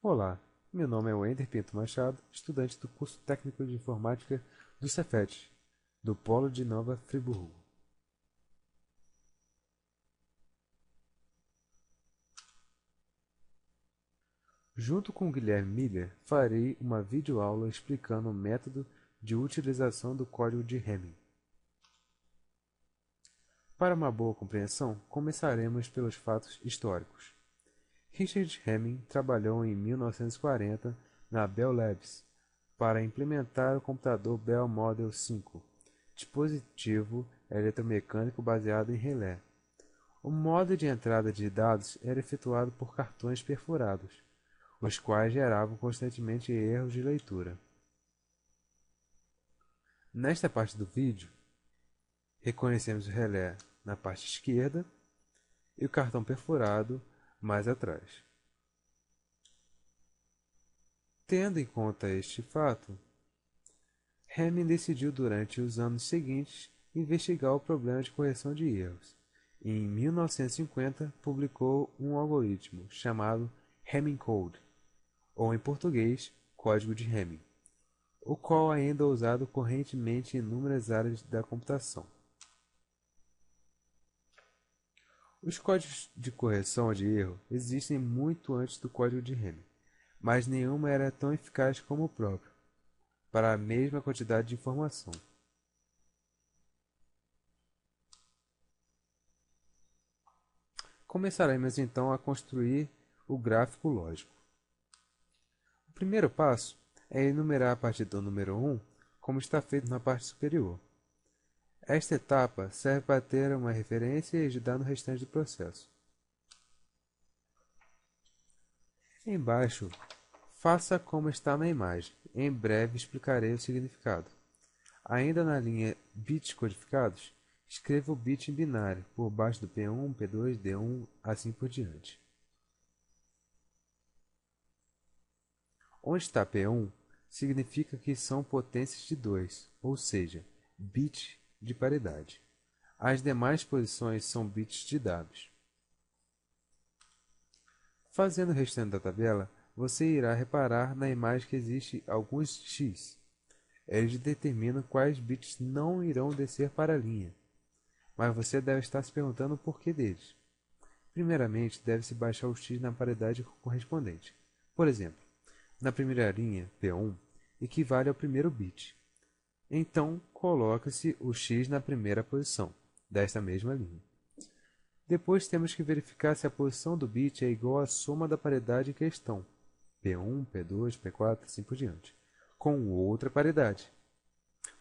Olá, meu nome é Wender Pinto Machado, estudante do curso técnico de informática do Cefet, do Polo de Nova Friburgo. Junto com Guilherme Miller, farei uma videoaula explicando o método de utilização do código de Hamming. Para uma boa compreensão, começaremos pelos fatos históricos. Richard Hamming trabalhou em 1940 na Bell Labs para implementar o computador Bell Model 5, dispositivo eletromecânico baseado em relé. O modo de entrada de dados era efetuado por cartões perfurados, os quais geravam constantemente erros de leitura. Nesta parte do vídeo, reconhecemos o relé na parte esquerda e o cartão perfurado mais atrás. Tendo em conta este fato, Hamming decidiu durante os anos seguintes investigar o problema de correção de erros. Em 1950, publicou um algoritmo chamado Hamming Code, ou em português, Código de Hamming, o qual ainda é usado correntemente em inúmeras áreas da computação. Os códigos de correção de erro existem muito antes do código de Hamming, mas nenhuma era tão eficaz como o próprio, para a mesma quantidade de informação. Começaremos então a construir o gráfico lógico. O primeiro passo é enumerar a partir do número 1, como está feito na parte superior. Esta etapa serve para ter uma referência e ajudar no restante do processo. Embaixo, faça como está na imagem. Em breve explicarei o significado. Ainda na linha bits codificados, escreva o bit em binário, por baixo do P1, P2, D1, assim por diante. Onde está P1, significa que são potências de 2, ou seja, bits de paridade. As demais posições são bits de dados. Fazendo o restante da tabela, você irá reparar na imagem que existe alguns x. Eles determinam quais bits não irão descer para a linha, mas você deve estar se perguntando o porquê deles. Primeiramente, deve-se baixar o x na paridade correspondente. Por exemplo, na primeira linha, P1, equivale ao primeiro bit. Então, coloca-se o x na primeira posição, desta mesma linha. Depois temos que verificar se a posição do bit é igual à soma da paridade em questão, P1, P2, P4, assim por diante, com outra paridade.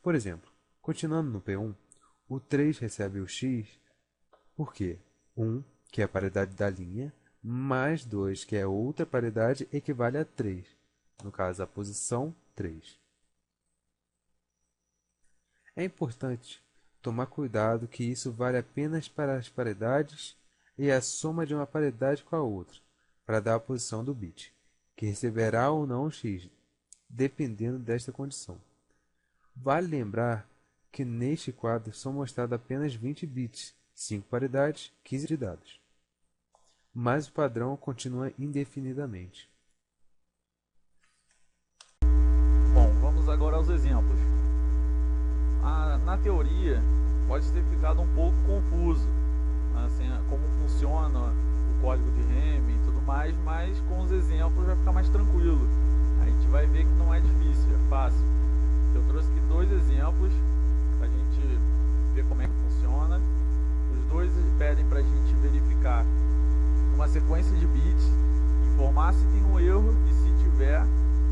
Por exemplo, continuando no P1, o 3 recebe o x porque 1, que é a paridade da linha, mais 2, que é outra paridade, equivale a 3, no caso a posição 3. É importante tomar cuidado que isso vale apenas para as paridades e a soma de uma paridade com a outra, para dar a posição do bit, que receberá ou não o x, dependendo desta condição. Vale lembrar que neste quadro são mostrados apenas 20 bits, 5 paridades, 15 de dados. Mas o padrão continua indefinidamente. Bom, vamos agora aos exemplos. Na teoria, pode ter ficado um pouco confuso, assim, como funciona o código de Hamming e tudo mais, mas com os exemplos vai ficar mais tranquilo. A gente vai ver que não é difícil, é fácil. Eu trouxe aqui dois exemplos para a gente ver como é que funciona. Os dois pedem para a gente verificar uma sequência de bits, informar se tem um erro e se tiver,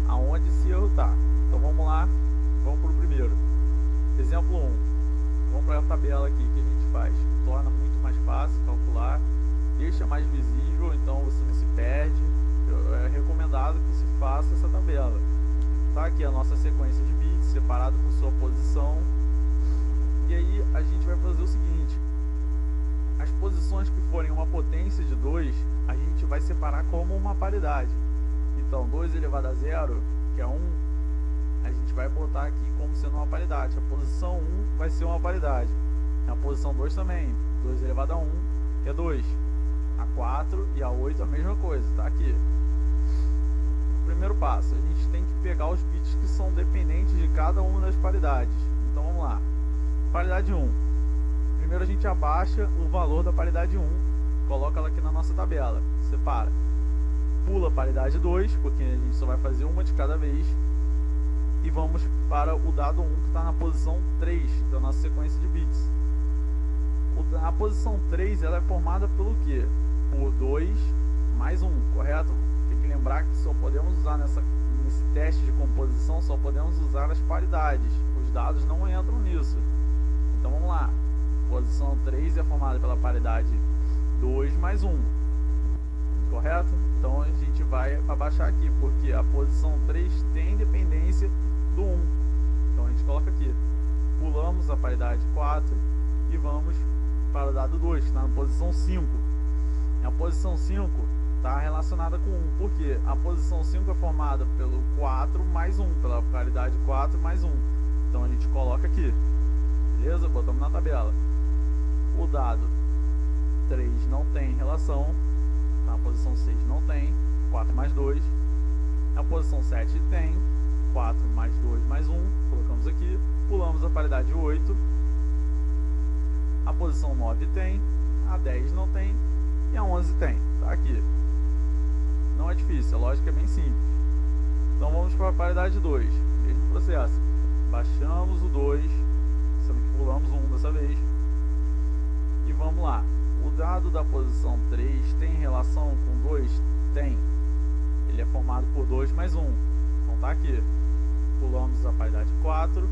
aonde esse erro está. Então vamos lá, vamos para o primeiro. Exemplo 1. Vamos para a tabela aqui que a gente faz. Torna muito mais fácil calcular, deixa mais visível, então você não se perde. É recomendado que se faça essa tabela. Tá aqui a nossa sequência de bits, separado por sua posição. E aí a gente vai fazer o seguinte. As posições que forem uma potência de 2, a gente vai separar como uma paridade. Então 2 elevado a 0, que é 1, a gente vai botar aqui como sendo uma paridade. A posição 1 vai ser uma paridade. A posição 2 também. 2 elevado a 1, que é 2. A 4 e a 8 a mesma coisa, tá aqui. primeiro passo, a gente tem que pegar os bits que são dependentes de cada uma das paridades. Então vamos lá. Paridade 1. Primeiro a gente abaixa o valor da paridade 1, coloca ela aqui na nossa tabela, separa. Pula a paridade 2, porque a gente só vai fazer uma de cada vez. E vamos para o dado 1, que está na posição 3 da nossa sequência de bits. A posição 3 ela é formada pelo quê? Por 2 mais 1, correto? Tem que lembrar que só podemos usar nesse teste de composição, só podemos usar as paridades. Os dados não entram nisso. Então vamos lá. Posição 3 é formada pela paridade 2 mais 1. Correto? Então a gente vai abaixar aqui, porque a posição 3 tem dependência do 1. Então a gente coloca aqui. Pulamos a paridade 4 e vamos para o dado 2, que está na posição 5. A posição 5 está relacionada com 1, porque a posição 5 é formada pelo 4 mais 1, pela paridade 4 mais 1. Então a gente coloca aqui. Beleza? Botamos na tabela. O dado 3 não tem relação. A posição 6 não tem. 4 mais 2. A posição 7 tem. 4 mais 2 mais 1. Colocamos aqui. Pulamos a paridade 8. A posição 9 tem. A 10 não tem. E a 11 tem. Tá aqui. Não é difícil. A lógica é bem simples. Então vamos para a paridade 2. Mesmo processo. Baixamos o 2. Sendo que pulamos o 1 dessa vez. E vamos lá. O dado da posição 3 tem relação com 2? Tem. Ele é formado por 2 mais 1. Então tá aqui. Pulamos a paridade 4.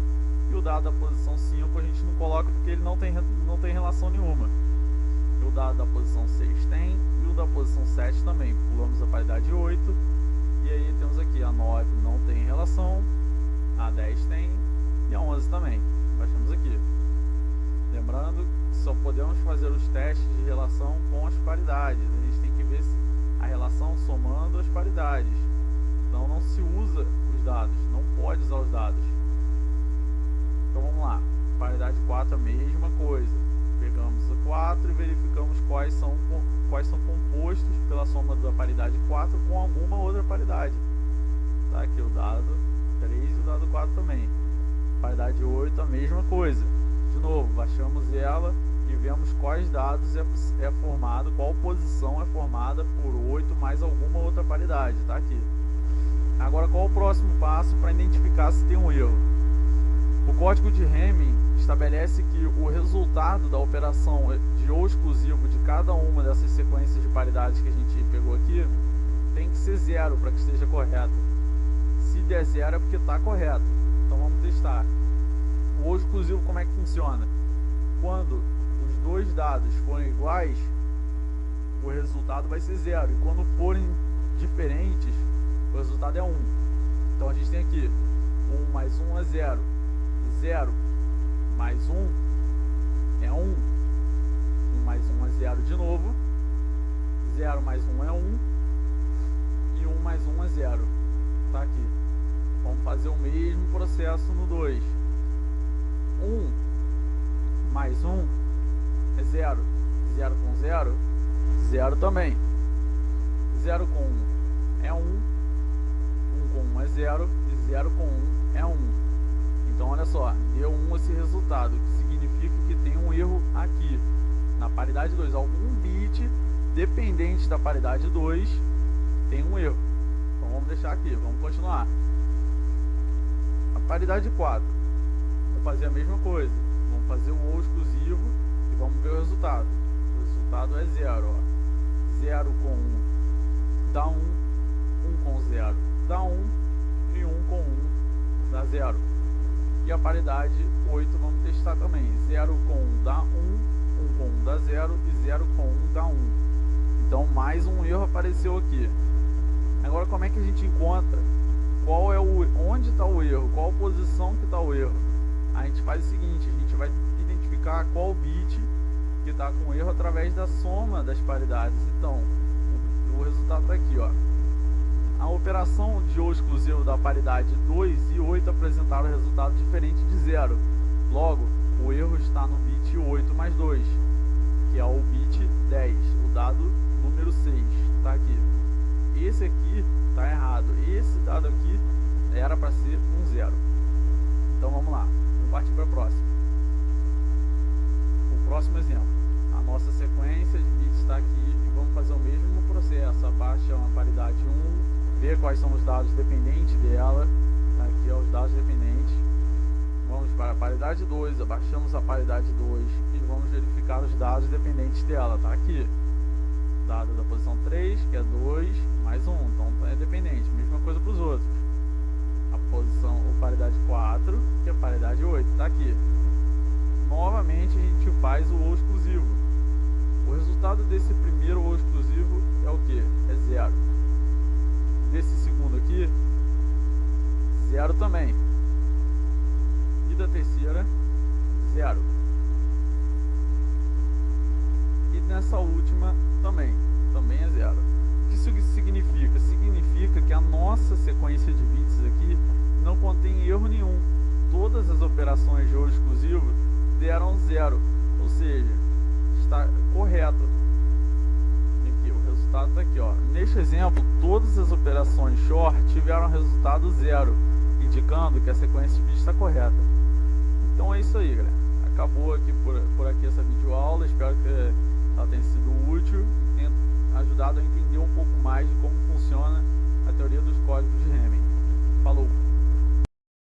E o dado da posição 5 a gente não coloca porque ele não tem relação nenhuma. E o dado da posição 6 tem. E o da posição 7 também. Pulamos a paridade 8. E aí temos aqui a 9 não tem relação. A 10 tem. E a 11 também. Baixamos aqui. Lembrando que só podemos fazer os testes de relação com as paridades. A gente tem que ver a relação somando as paridades. Então não se usa os dados, não pode usar os dados. Então vamos lá. Paridade 4 a mesma coisa. Pegamos a 4 e verificamos quais são compostos pela soma da paridade 4 com alguma outra paridade. Tá aqui o dado 3 e o dado 4 também. Paridade 8 a mesma coisa. De novo, baixamos ela e vemos quais dados é formado, qual posição é formada por 8 mais alguma outra paridade, tá aqui. Agora, qual o próximo passo para identificar se tem um erro? O código de Hamming estabelece que o resultado da operação de ou exclusivo de cada uma dessas sequências de paridades que a gente pegou aqui tem que ser 0 para que esteja correto. Se der 0 é porque está correto. Então vamos testar. O ou exclusivo, como é que funciona? Quando os dois dados forem iguais, o resultado vai ser 0. E quando forem diferentes, o resultado é 1. Então a gente tem aqui 1 mais 1 é 0. 0 mais 1 é 1. 1 mais 1 é 0 de novo. 0 mais 1 é 1. E 1 mais 1 é 0. Tá aqui. Vamos fazer o mesmo processo no 2. 1 mais 1 é 0. 0 com 0, 0 também. 0 com 1 é 1. 1 com 1 é 0. E 0 com 1 é 1. Então olha só, deu 1 esse resultado, que significa que tem um erro aqui. Na paridade 2, algum bit dependente da paridade 2 tem um erro. Então vamos deixar aqui, vamos continuar. A paridade 4. Vamos fazer a mesma coisa. Vamos fazer o ou exclusivo e vamos ver o resultado. O resultado é 0. 0 com 1 dá 1. 1 com 0 dá 1. E 1 com 1 dá 0. E a paridade 8 vamos testar também. 0 com 1 dá 1. 1 com 1 dá 0. E 0 com 1 dá 1. Então mais um erro apareceu aqui. Agora como é que a gente encontra onde está o erro? Qual posição que está o erro? A gente faz o seguinte, a gente vai identificar qual bit que está com erro através da soma das paridades. Então, o resultado está aqui, ó. A operação de ou exclusivo da paridade 2 e 8 apresentaram resultado diferente de 0. Logo, o erro está no bit 8 mais 2, que é o bit 10, o dado número 6, está aqui. esse aqui está errado, esse dado aqui era para ser um 0. Então vamos lá, vamos partir para a próxima. O próximo exemplo, a nossa sequência de bits está aqui e vamos fazer o mesmo processo. Abaixa uma paridade 1, ver quais são os dados dependentes dela. Aqui os dados dependentes. Vamos para a paridade 2, abaixamos a paridade 2 e vamos verificar os dados dependentes dela. Está aqui, dado da posição 3, que é 2 mais 1, então é dependente. Mesma coisa para os outros. A posição, a paridade 4, que é a paridade 8, está aqui. Novamente a gente faz o ou exclusivo. O resultado desse primeiro ou exclusivo é o que? É 0. Desse segundo aqui, 0 também. E da terceira, 0. E nessa última também é 0. O que isso significa? Significa que a nossa sequência de bits aqui não contém erro nenhum. Todas as operações de ou exclusivo deram 0, ou seja, está correto. Aqui, o resultado está aqui, ó. Neste exemplo, todas as operações short tiveram resultado 0, indicando que a sequência de bits está correta. Então é isso aí, galera. Acabou aqui por aqui essa videoaula. Espero que ela tenha sido útil e tenha ajudado a entender um pouco mais de como funciona a teoria dos códigos de Hamming. Falou!